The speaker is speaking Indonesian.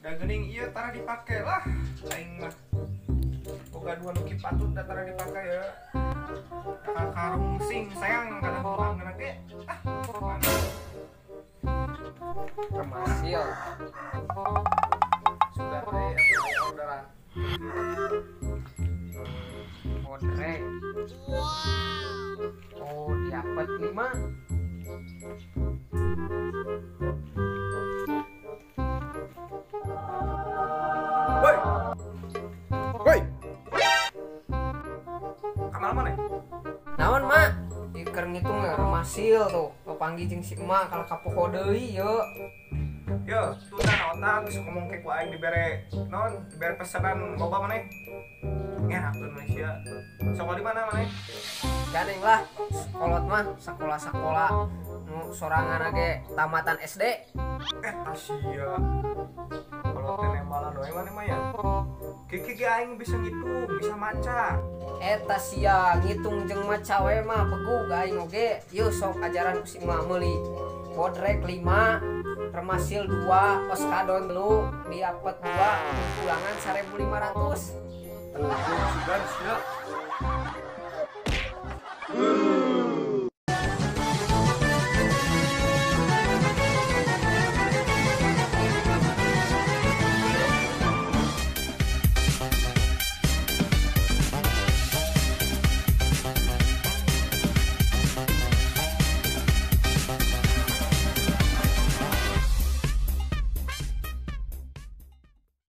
Da geuning ieu tara dipake lah aing mah. Boga dua nuki patut da tara dipake ya. Karung sing sayang kada buang ge. Mana? Remasil. Sudah teh orderan. Odrek. Oh, diapet 5. Woi. Woi. Kamal mana? Naon, Mak? Iker ngitung remasil tuh. Panggil jeung si emak kalau kapoko deui yeuh. Yo, tuna otak geus ngomong ke ku aing dibere non, dibere pesanan boba maneh. Ngerakeun Malaysia. Sekolah di mana maneh? Ganeng lah, sekolot mah sekolah-sekolah nu sorangan ge tamatan SD. Asia. Kalau teh nembalan we maneh mah ya. Kiki aing bisa ngitung, bisa maca. Eta sia ngitung jeung maca we mah begu aing oge. Yeuh sok ajaran ku si emak meuli. Bodrek 5, remasil 2, oskadon 3, diapet 2, pulangan 1.500. Sudah, sudah.